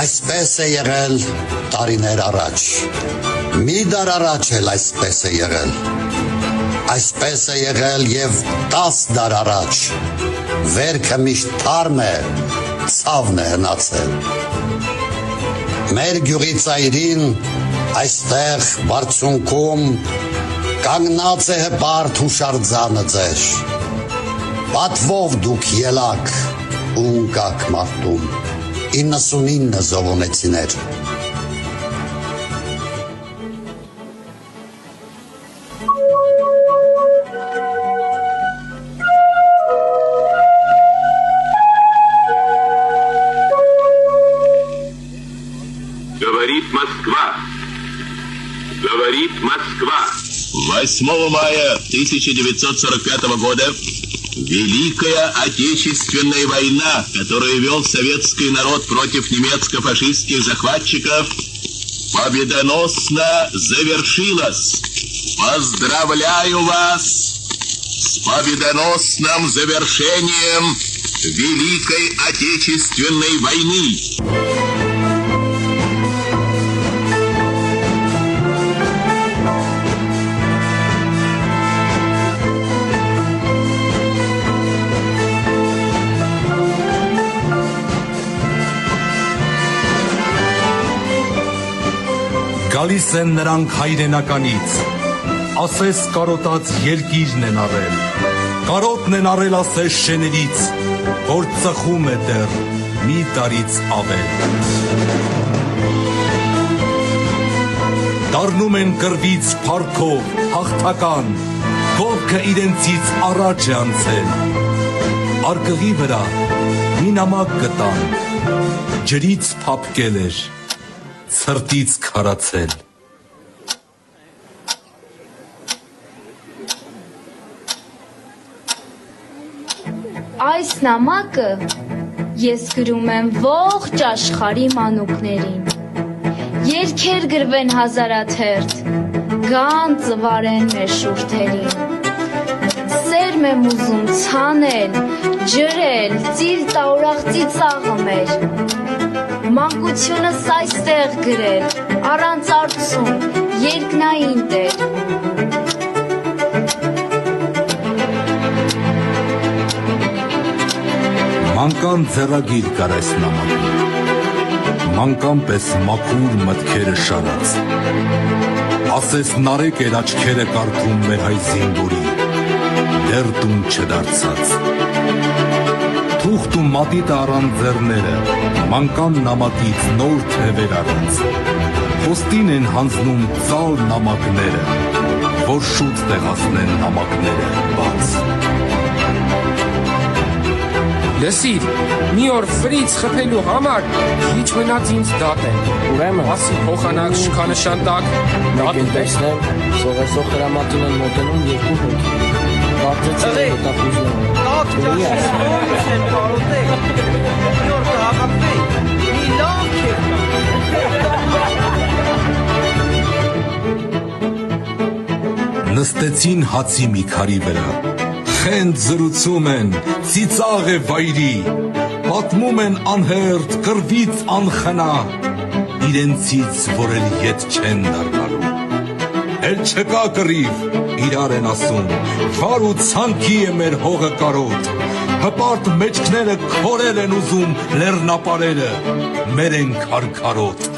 Այսպես է եղել տարիներ առաջ, մի դար առաջ էլ այսպես է եղել, այսպես է եղել և 10 դար առաջ, վերքը միշտ թարմ է, ցավն է հնացել։ Մեր գյուղի ծայրին, այստեղ բարձունքում, կանգնած է հպարտ հուշարձանը ձեր, պատվով դուք ելաք ու ընկաք մարտում, 99 զովոնեցիներ։ Говорит Москва. Говорит Москва. 8 мая 1945 года Великая Отечественная война, которую вел советский народ против немецко-фашистских захватчиков, победоносно завершилась. Поздравляю вас с победоносным завершением Великой Отечественной войны. Գալիս են նրանք հայրենականից, ասես կարոտած երկիրն են առել, կարոտն են առել ասես շեներից, որ ծխում է դեռ մի տարից ավել։ Դառնում են կռվից փառքով, հաղթական, կողքը իրենցից առաջ է անցել, արկղի վրա մի նամակ գտան, ջրից փափկել էր, Սրտից քարացել։ Այս նամակը ես գրում եմ ողջ աշխարհի մանուկներին։ Երգեր գրվեն հազարաթերթ, գան ծվարեն մեր շուրթերին։ Սերմ եմ ուզում ցանել, ջրել, ծիլ տա ուրախ ծիծաղը մեր։ Մանկությունս այստեղ գրել, առանց արցուն, երկնային տեր։ Մանկան ձեռագիր կար այս նամակին, մանկան պես մաքուր մտքերը շարած, ասես նարեկ էր աչքերը կարդում մեր հայ զինվորի, դեռ տուն չդարձած։ Թուղթ ու մատիտը առան ձեռները, մանկան նամակից նոր թևեր առած, խոստին են հանձնում ծալ նամակները, որ շուտ տեղացնեն նամակները բաց։ Լսիր, մի օր ֆրից խփելու համար քիչ մնաց ինձ դատեն։ Ուրեմն, ասի փոխանակ շքանշան տակ, մեկ են տեսնեմ, սողեսող հրամատին են մոտենում երկու հոգի։ Բարձեցին հետապուժները։ Նստեցին հացի մի քարի վրա, խենթ զրուցում են, ծիծաղ է վայրի, պատմում են անհերթ, կռվից անխնա, իրենցից, որ էլ ետ չեն դառնալու։ Էլ չկա կռիվ, իրար են ասում, վար ու ցանքի է մեր հողը կարոտ, հպարտ մեջքները քորել են ուզում լեռնապարերը, մեր են քարքարոտ։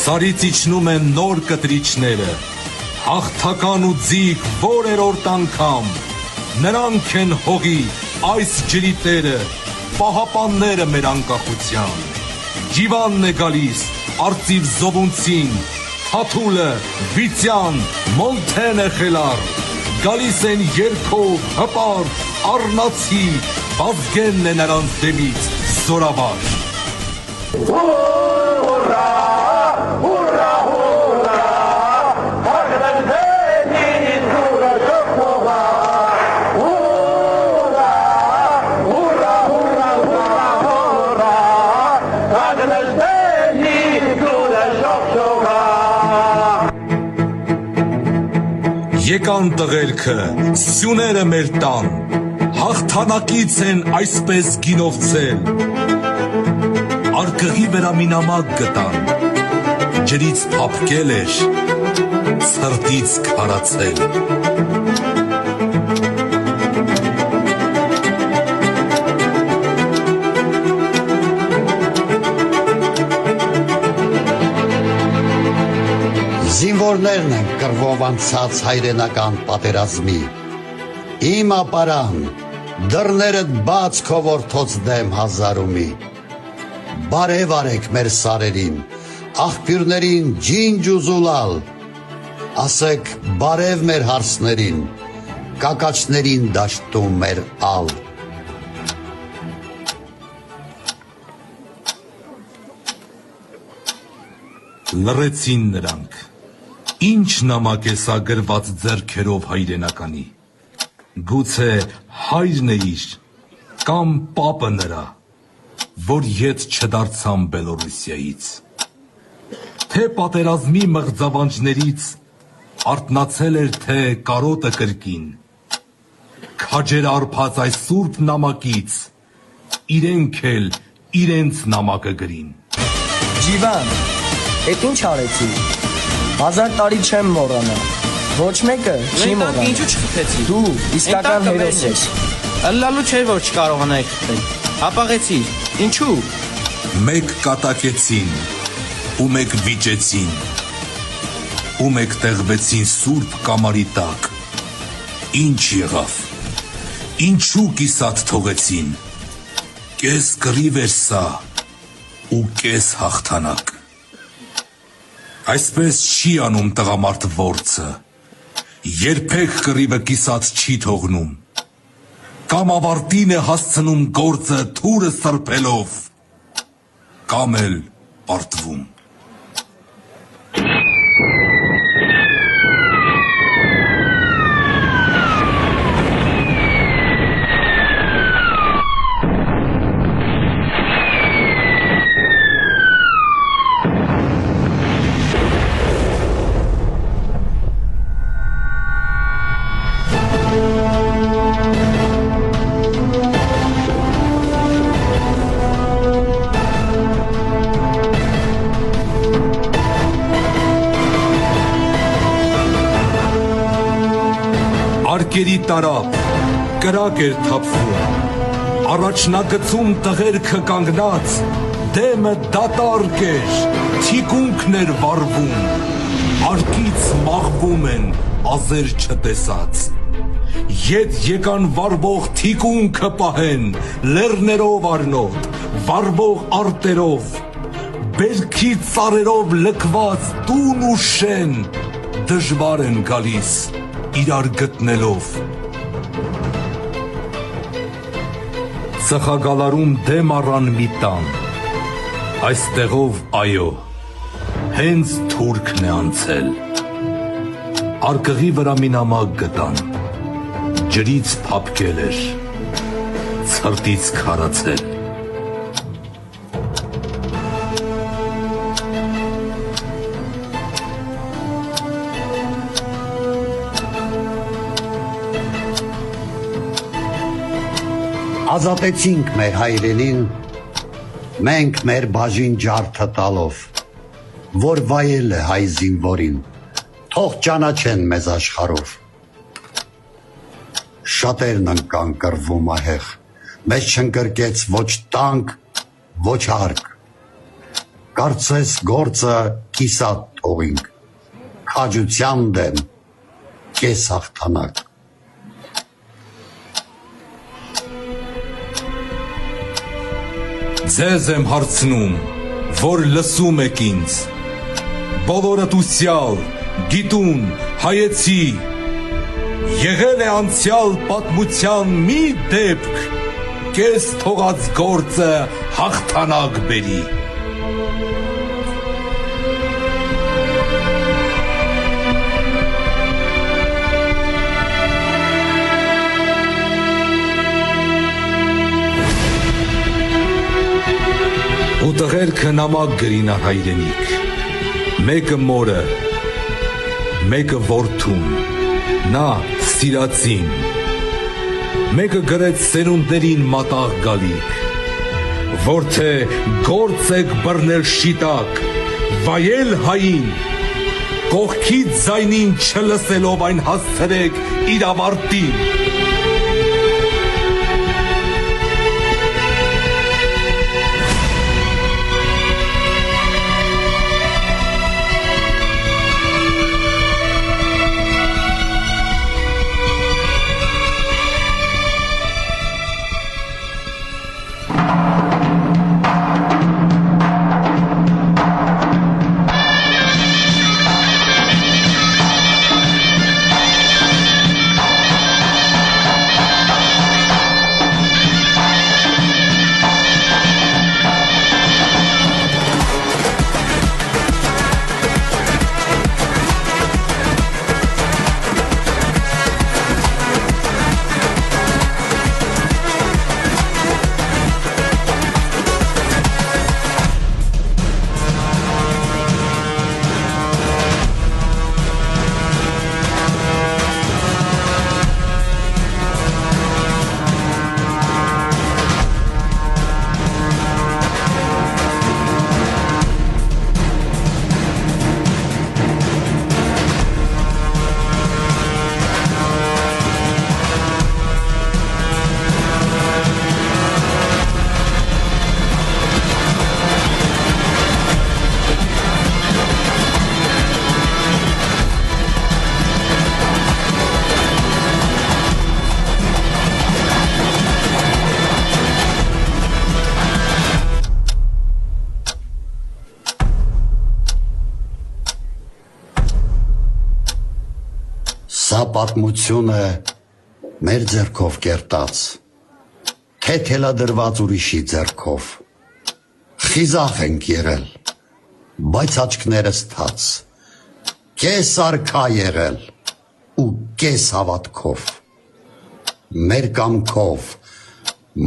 Սարից իջնում են նոր կտրիչները, հաղթական ու ձիգ որերորդ անգամ, նրանք են հողի այս ջրի տերը, պահապանները մեր անկախության, Ջիվանն է գալիս, արծիվ զովունցին, Թաթուլը, Վիցյան, Մոնթենը խելար, գալիս են երգով, հպարտ, առնացի, Վազգենն է նրանց դեմից զորավար։ Եկան տղերքը, սյուները մեր տան, հաղթանակից են այսպես գինովցել, արկղի վրա մի նամակ գտան, ջրից փափկել էր, սրտից քարացել։ Զինվորներն են կռվով անցած հայրենական պատերազմի, իմ ապարան, դռներդ բաց քո որդոց դեմ հազարումի, բարև արեք մեր սարերին, աղբյուրներին ջինջ ու զուլալ, ասեք բարև մեր հարսներին, կակաչներին դաշտում մեր ալ։ Լռեցին նրանք, ինչ նամակ է սա գրված ձեռքերով հայրենականի, գուցե հայրն է իր, կամ պապը նրա, որ ետ չդարձան Բելորուսիայից, թե պատերազմի մղձավանջներից արթնացել էր թե կարոտը կրկին, քաջեր արփած այս սուրբ նամակից, իրենք էլ իրենց նամակը գրին։ Ջիվան, էդ ինչ արեցի, 1000 տարի չեմ մոռանա, ոչ մեկը չի մոռանա, ինչու չխփեցի, դու իսկական հերոս ես, ըլլալու չէր որ չկարողանայի խփել, հապաղեցիր, ինչու, մեկ կատակեցին, ու մեկ վիճեցին, ու մեկ տեղվեցին սուրբ կամարի տակ, ինչ եղավ, Ինչու կիսատ թողեցին։ Կես կռիվ էր սա ու կես հաղթանակ։ Այսպես չի անում տղամարդ որձը, երբեք կռիվը կիսած չի թողնում, կամ ավարտին է հասցնում գործը թուրը սրբելով, կամ էլ պարտվում։ Արկերի տարապ, կրակ էր թափվում, առաջնագծում տղերքը կանգնած, դեմը դատարկ էր, թիկունքն էր վառվում, արկից մաղվում են ազեր չտեսած, ետ եկան վառվող թիկունքը պահեն, լեռներով արնոտ, վառվող արտերով, բերքի ծառերով լքված տուն ու շեն, դժվար են գալիս, իրար գտնելով։ Ծխագալարում դեմ առան մի տան, այստեղով այո, հենց թուրքն է անցել։ Արկղի վրա մի նամակ գտան, ջրից փափկել էր, ցրտից քարացել։ Ազատեցինք մեր հայրենին, մենք մեր բաժին ջարդը տալով, որ վայել է հայ զինվորին, թող ճանաչեն մեզ աշխարհով։ Շատերն ընկան կռվում ահեղ, մեզ չընկրկեց ոչ տանկ, ոչ հարկ։ Կարծես գործը կիսատ թողինք, քաջության դեմ կես հաղթանակ։ Ձեզ եմ հարցնում, որ լսում եք ինձ, բոլորդ ուսյալ, գիտուն, հայեցի, եղել է անցյալ պատմության մի դեպք, կես թողած գործը հաղթանակ բերի։ Ու տղերքը նամակ գրին առ հայրենիք, մեկը մորը, մեկը որդուն, նա սիրածին, մեկը գրեց սերունդներին մատաղ գալիք, որ թե գործ եք բռնել շիտակ, վայել հային, կողքից ձայնին չլսելով այն հասցրեք իր ավարտին։ Սա պատմություն է մեր ձեռքով կերտած, թե թելադրված ուրիշի ձեռքով։ Խիզախ ենք եղել, բայց աչքներս թաց, կես արքա եղել ու կես հավատքով։ Մեր կամքով,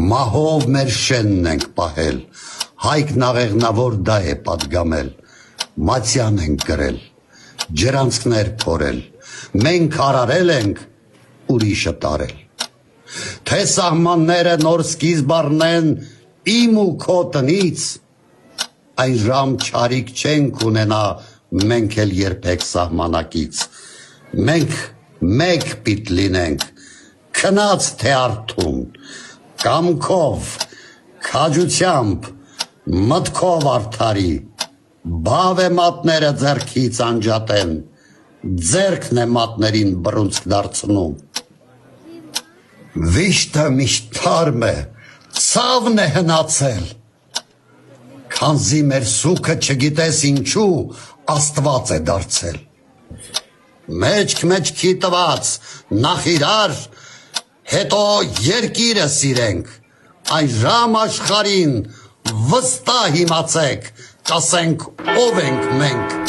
մահով մեր շենն ենք պահել, Հայկն աղեղնավոր դա է պատգամել, Մացյան ենք գրել, ջրանցքներ փորել, մենք արարել ենք, ուրիշը տարել։ Թե սահմանները նոր սկիզբ առնեն իմ ու քո տնից, այն ժամ չարիք չենք ունենա մենք էլ երբեք սահմանակից։ Մենք մեկ պիտ լինենք, քնած թե արթուն, կամքով, քաջությամբ, մտքով արդարի, բավ է մատները ձեռքից անջատեն, ձեռքն է մատներին բռունցք դարձնում։ Վիշտը միշտ թարմ է, ցավն է հնացել, քանզի մեր սուքը չգիտես ինչու Աստված է դարձել։ Մեջք-մեջքի տված, նախ իրար, հետո երկիրը սիրենք, այն ժամ աշխարհին վստահ իմացեք, կասենք ով ենք մենք։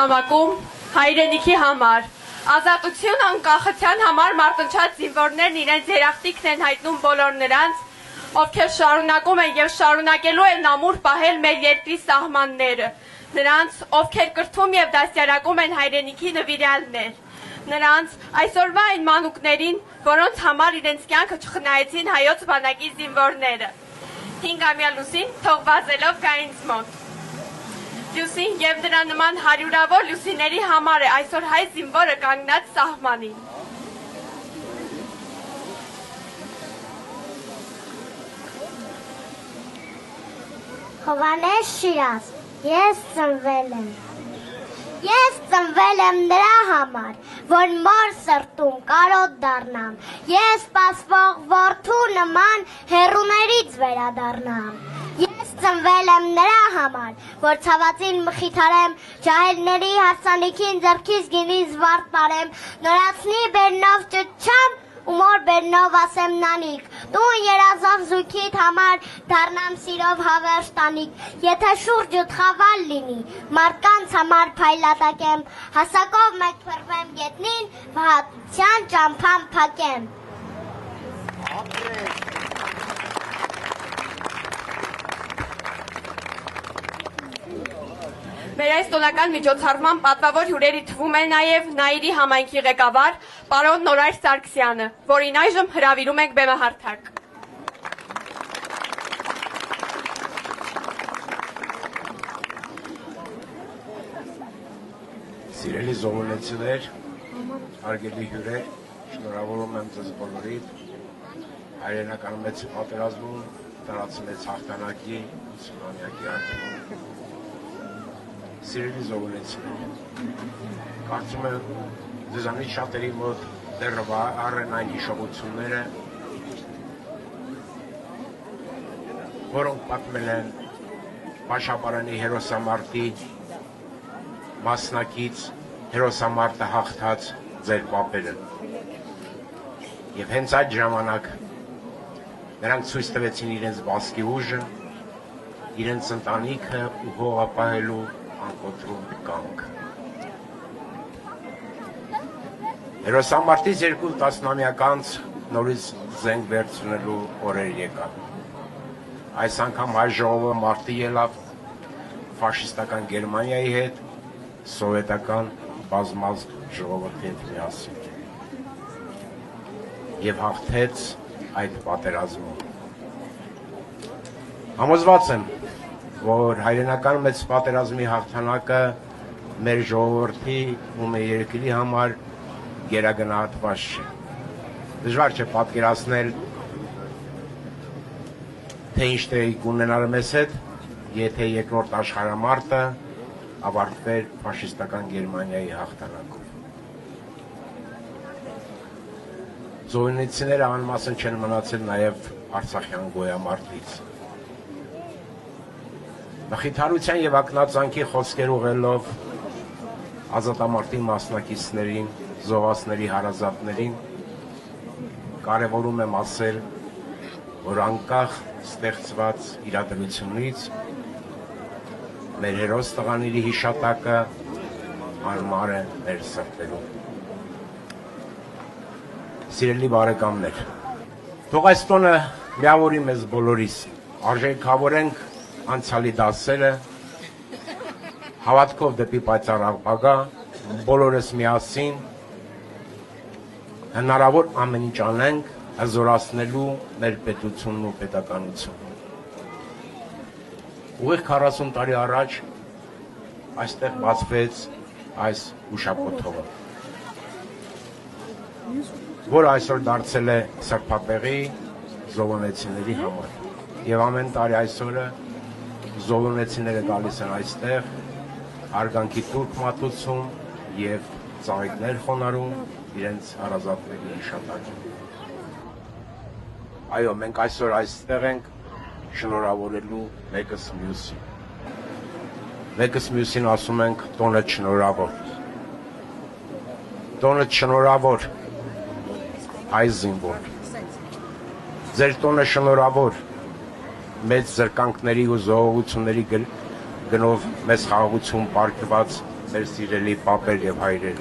նամակում հայրենիքի համար։ Ազատություն անկախության համար մարտնչած զինվորներն իրենց երախտիկն են հայտնում բոլոր նրանց, ովքեր շարունակում են եւ շարունակելու են ամուր պահել մեր երկրի սահմանները, նրանց, ովքեր կրթում եւ դաստիարակում են հայրենիքի նվիրյալներ, նրանց այսօրվա այն մանուկներին, որոնց համար իրենց կյանքը չխնայեցին հայոց բանակի զինվորները։ 5-ամյա Լուսին թող վազելով գա ինձ մոտ։ Լուսին եւ դրա նման հարյուրավոր լուսիների համար է այսօր հայ զինվորը կանգնած սահմանին։ Հովանես Շիրազ, ես ծնվել եմ։ Ես ծնվել եմ նրա համար, որ մոր սրտում կարոտ դառնամ, ես սպասվող որդու նման հեռուներից վերադառնամ։ Ես ծնվել եմ նրա համար, որ ցավացին մխիթարեմ, ջահելների հարսանիքին ձեռքից գինի զվարթ տարեմ, նորացնի բերնով ճչամ ու մոր բերնով ասեմ նանիք, տուն երազող զույգիդ համար դառնամ սիրով հավերժ տանիք, եթե շուրջդ խավալ լինի, մարդկանց համար փայլատակեմ, հասակով մեկ փրվեմ գետնին, վհատության ճամփան փակեմ։ Մեր այս տոնական միջոցառման պատվավոր հյուրերի թվում է նաև Նայիրի համայնքի ղեկավար պարոն Նորայր Սարգսյանը, որին այժմ հրավիրում ենք բեմահարթակ։ Սիրելի զոհվորներ, հարգելի հյուրեր, շնորհավորում եմ ձեզ բոլորիդ հայրենական մեծ պատերազմում տարածած հաղթանակի 80-ամյակի արդյունքում։ Սիրելի զոհվորներ, կարծում եմ ձեզանից շատերի մոտ դեռ առեն այն հիշողությունները, որոնք պատմել են Պաշապարանի հերոսամարտի մասնակից հերոսամարտը հաղթած ձեր պապերը։ Եվ հենց այդ ժամանակ նրանք ցույց տվեցին իրենց բասկի ուժը, իրենց ընտանիքը ու հողը պահելու անկոտրում կանգ։ Հերոսամարտից 2 տասնամյակ անց նորից զենք վերցնելու օրեր եկան։ Այս անգամ հայ ժողովը մարտի ելավ ֆաշիստական Գերմանիայի հետ, սովետական բազմազգ ժողովրդի հետ միասին եւ հաղթեց այդ պատերազմում։ Համոզված եմ, որ հայրենական մեծ պատերազմի հաղթանակը մեր ժողովրդի ու մեր երկրի համար գերագնահատված չէ։ Դժվար չէ պատկերացնել, թե ինչ տեղի կունենար մեզ հետ, եթե երկրորդ աշխարհամարտը ավարտվեր ֆաշիստական Գերմանիայի հաղթանակով։ Զոհվորները անմասն չեն մնացել նաև Արցախյան գոյամարտից։ Մխիթարության եւ ակնածանքի խոսքեր ուղղելով ազատամարտի մասնակիցներին, զոհվածների հարազատներին, կարևորում եմ ասել, որ անկախ ստեղծված իրադրությունից մեր հերոս տղաների հիշատակը հարմար է մեր սրտերում։ Սիրելի բարեկամներ, թող այս տոնը միավորի մեզ բոլորիս, արժեքավորենք անցյալի դասերը, հավատքով դեպի պայծառ ապագա, բոլորս միասին հնարավոր ամեն ինչ անենք հզորացնելու մեր պետությունն ու պետականությունը։ Ուղիղ 40 տարի առաջ այստեղ բացվեց այս հուշապոթողը, որը այսօր դարձել է սրբատեղի զոհվորների համար։ Եվ ամեն տարի այսօրը զոհվորները գալիս են այստեղ, հարգանքի տուրք մատուցում եւ ծաղիկներ խոնարհում իրենց հարազատների հիշատակին։ Այո, մենք այսօր այստեղ ենք շնորհավորելու մեկս մյուսին։ Մեկս մյուսին ասում ենք տոնը շնորհավոր։ Տոնը շնորհավոր հայ զինվոր։ Ձեր տոնը շնորհավոր մեծ զրկանքների ու զոհողությունների գնով մեծ խաղաղություն պարգևած մեր սիրելի պապեր եւ հայրեր։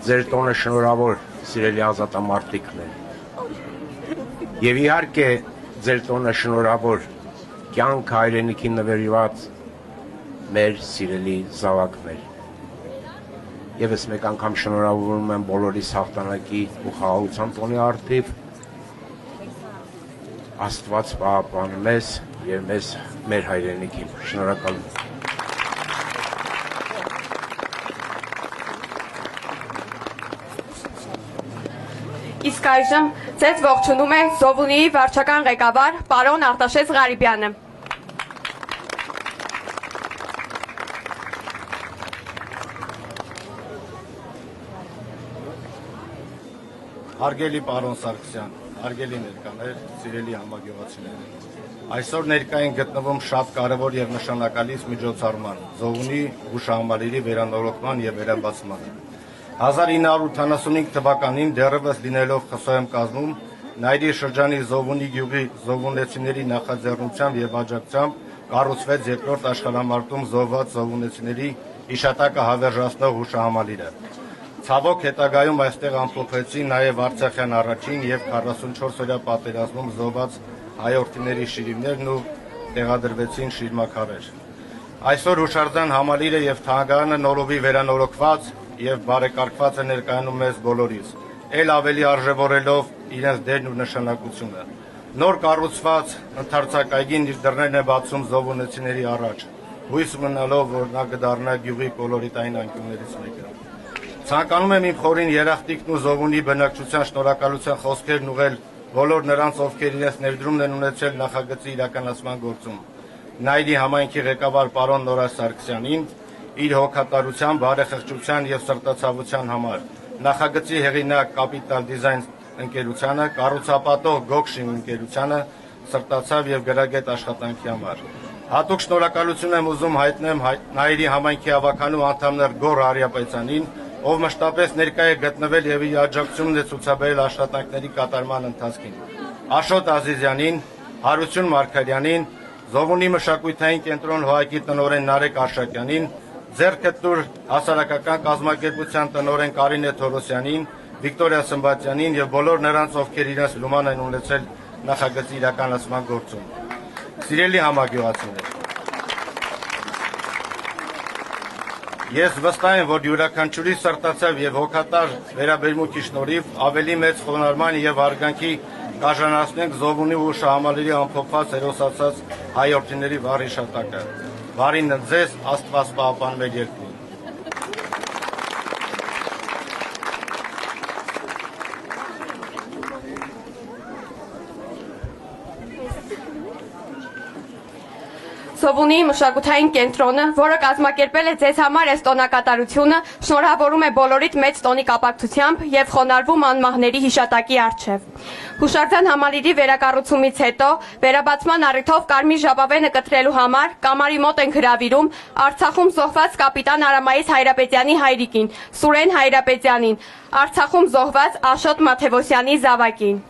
Ձեր տոնը շնորհավոր, սիրելի ազատամարտիկներ։ Եվ իհարկե ձեր տոնը շնորհավոր, կյանք հայրենիքին նվիրված մեր սիրելի զավակներ։ Եվս մեկ անգամ շնորհավորում եմ բոլորիս հաղթանակի ու խաղաղության տոնի առթիվ։ Աստված պահապան մեզ եւ մեր հայրենիքին։ Շնորհակալ եմ։ Իսկ այժմ ձեզ ողջունում է Զովունիի վարչական ղեկավար պարոն Արտաշես Ղարիբյանը։ Հարգելի պարոն Սարգսյան, հարգելի ներկաներ, սիրելի համագյուղացիներ։ Այսօր ներկային գտնվում շատ կարևոր եւ նշանակալից միջոցառման՝ Զովունի հուշահամալիրի վերանորոգման եւ վերաբացման։ 1985 թվականին դեռևս լինելով ԽՍՀՄ կազմում, Նայիրի շրջանի Զովունի գյուղի զովունեցիների նախաձեռնությամբ եւ աջակցությամբ կառուցվեց երկրորդ աշխարհամարտում զոհված զովունեցիների հիշատակը հավերժացնող հուշահամալիրը։ Ցավոք հետագայում այստեղ ամփոփվեցին նաև Արցախյան առաջին եւ 44-օրյա պատերազմում զոհված հայորդիների շիրիմներն ու տեղադրվեցին շիրմաքարեր։ Այսօր հուշարձան համալիրը եւ թանգարանը նորովի վերանորոգված եւ բարեկարգված է ներկայանում մեզ բոլորիս, ել ավելի արժևորելով իրենց դերն ու նշանակությունը։ Նոր կառուցված ընդարձակայգին իր դռներն է բացում զովունեցիների առաջ, հույս մնալով, որ նա կդառնա գյուղի կոլորիտային անկյուններից մեկը։ Ցանկանում եմ իմ խորին երախտիկն ու Զովունի բնակչության շնորհակալության խոսքերն ուղղել բոլոր նրանց, ովքեր իրենց ներդրումն են ունեցել նախագծի իրականացման գործում։ Նայիրի համայնքի ղեկավար պարոն Նորայր Սարգսյանին, իր հոգատարության, բարեխղճության եւ սրտացավության համար, նախագծի հեղինակ Capital Design ընկերությանը, կառուցապատող Gokshim ընկերությանը սրտացավ եւ գրագետ աշխատանքի համար։ Հատուկ շնորհակալություն եմ ուզում հայտնեմ Նայիրի համայնքի ավականու անդամներ Գոռ Արիապետյանին, ով մշտապես ներկա է գտնվել եւ իր աջակցությունն է ցուցաբերել աշխատանքների կատարման ընթացքին, Աշոտ Ազիզյանին, Հարություն Մարգարյանին, Զովունի մշակութային կենտրոն ՀԱԿ-ի տնօրեն Նարեկ Արշակյանին, Ձեռքը տուր հասարակական կազմակերպության տնօրեն Կարինե Թորոսյանին, Վիկտորիա Սմբատյանին եւ բոլոր նրանց, ովքեր իրենց լուման են ունեցել նախագծի իրականացման գործում։ Սիրելի համագյուղացիներ, ես վստահ եմ, որ յուրաքանչյուրի սրտացավ եւ հոգատար վերաբերմունքի շնորհիվ ավելի մեծ խոնարհման եւ հարգանքի կաժանացնենք Զովունի հուշահամալիրի ամփոփված հերոսացած հայորդիների վառ հիշատակը։ Բարին ձեզ, Աստված պահապան մեր երկրին։ Զովունի մշակութային կենտրոնը, որը կազմակերպել է ձեզ համար այս տոնակատարությունը, շնորհավորում է բոլորիդ մեծ տոնի կապակցությամբ եւ խոնարհվում անմահների հիշատակի առջև։ Հուշարձան համալիրի վերակառուցումից հետո վերաբացման առիթով Կարմիր ժապավենը կտրելու համար կամարի մոտ են հրավիրում Արցախում զոհված կապիտան Արամայիս Հայրապետյանի հայրիկին, Սուրեն Հայրապետյանին, Արցախում զոհված Աշոտ Մաթևոսյանի զավակին։